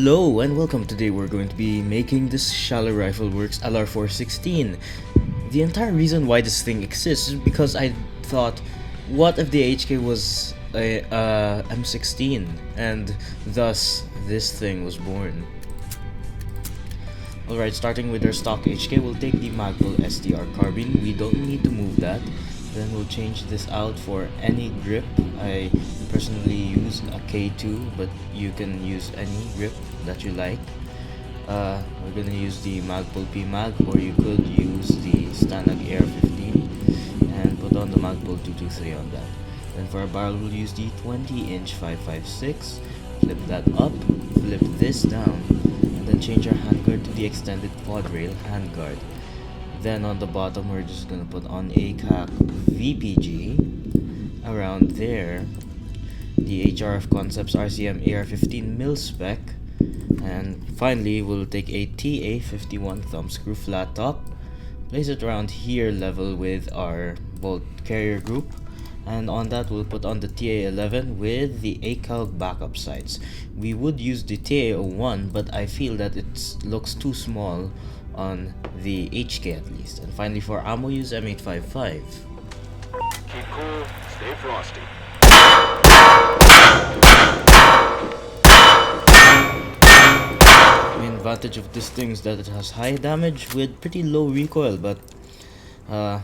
Hello and welcome. Today we're going to be making this SCHALE RIFLEWORKS LR416. The entire reason why this thing exists is because I thought, what if the HK was a M16, and thus this thing was born. Alright, starting with our stock HK, we'll take the Magpul SDR carbine. We don't need to move that. Then we'll change this out for any grip. I personally use a K2, but you can use any grip that you like. We're gonna use the Magpul PMag, or you could use the Stanag AR-15 and put on the Magpul 223 on that. Then for our barrel, we'll use the 20-inch 5.56. Flip that up, flip this down, and then change our handguard to the extended quad rail handguard. Then on the bottom, we're just gonna put on a CAC VPG around there, the HRF Concepts RCM AR-15 mil spec, and finally we'll take a TA-51 thumb screw flat top, place it around here level with our bolt carrier group, and on that we'll put on the TA-11 with the ACAL backup sights. We would use the TA-01, but I feel that it looks too small on the HK at least. And finally for ammo, use M855. Keep cool, stay frosty. The main advantage of this thing is that it has high damage with pretty low recoil, but not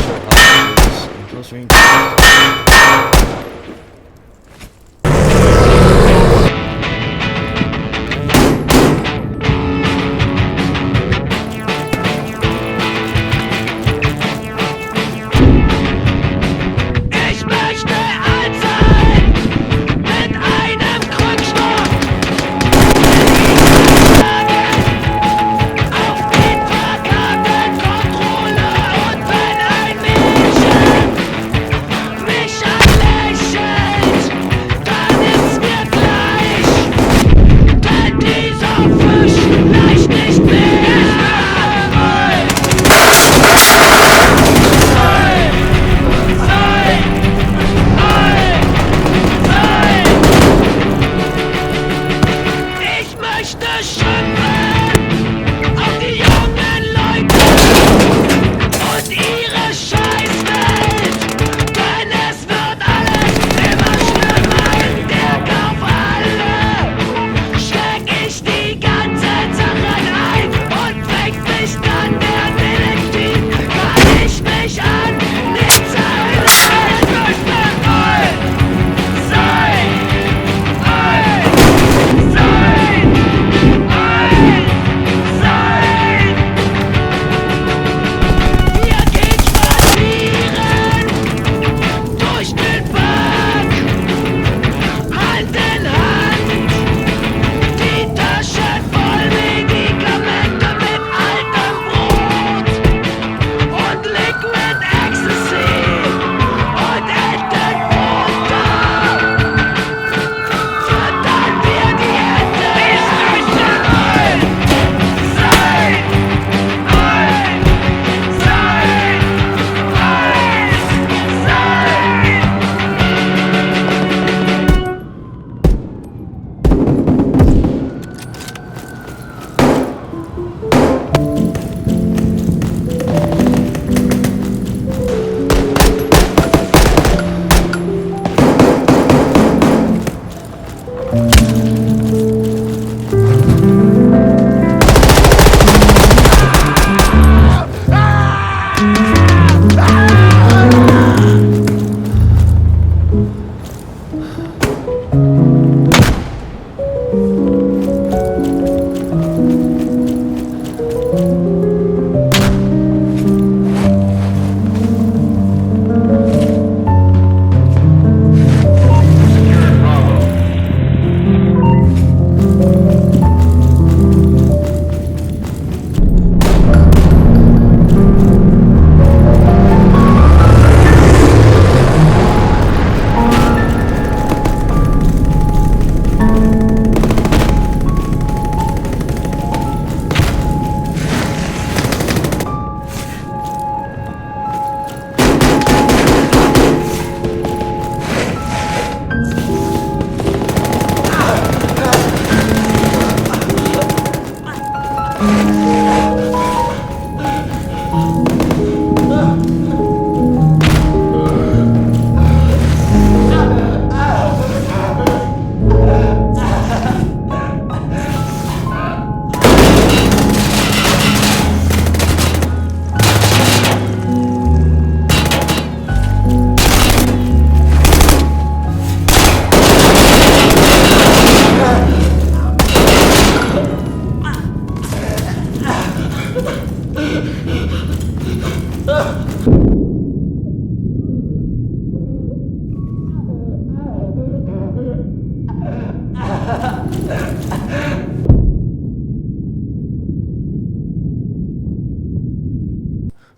sure how it is in close range.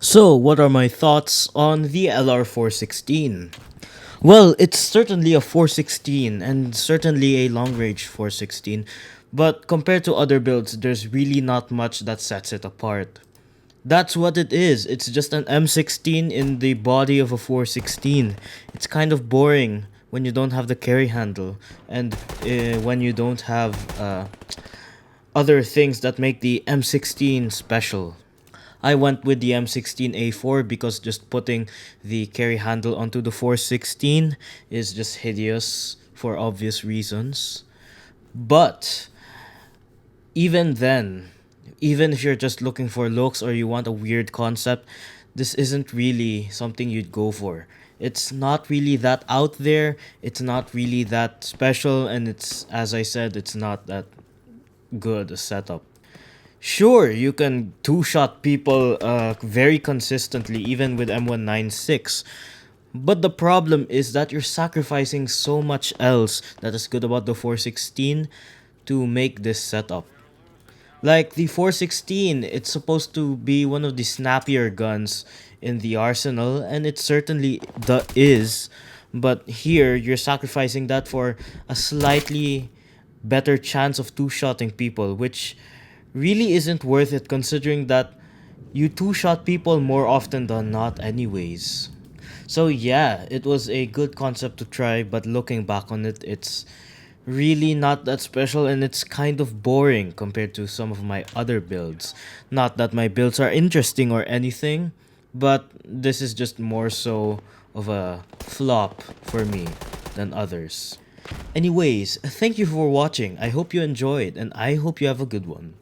So, what are my thoughts on the LR416? Well, it's certainly a 416 and certainly a long range 416, but compared to other builds, there's really not much that sets it apart. That's what it is. It's just an M16 in the body of a 416. It's kind of boring when you don't have the carry handle and when you don't have other things that make the M16 special. I went with the M16A4 because just putting the carry handle onto the 416 is just hideous for obvious reasons. But even then, even if you're just looking for looks or you want a weird concept, this isn't really something you'd go for. It's not really that out there, it's not really that special, and it's, as I said, it's not that good a setup. Sure, you can two-shot people very consistently, even with M196. But the problem is that you're sacrificing so much else that is good about the 416 to make this setup. Like the 416, it's supposed to be one of the snappier guns in the arsenal, and it certainly is. But here, you're sacrificing that for a slightly better chance of two-shotting people, which really isn't worth it considering that you two-shot people more often than not anyways. So yeah, it was a good concept to try, but looking back on it, it's really not that special and it's kind of boring compared to some of my other builds. Not that my builds are interesting or anything, but this is just more so of a flop for me than others. Anyways, thank you for watching. I hope you enjoyed and I hope you have a good one.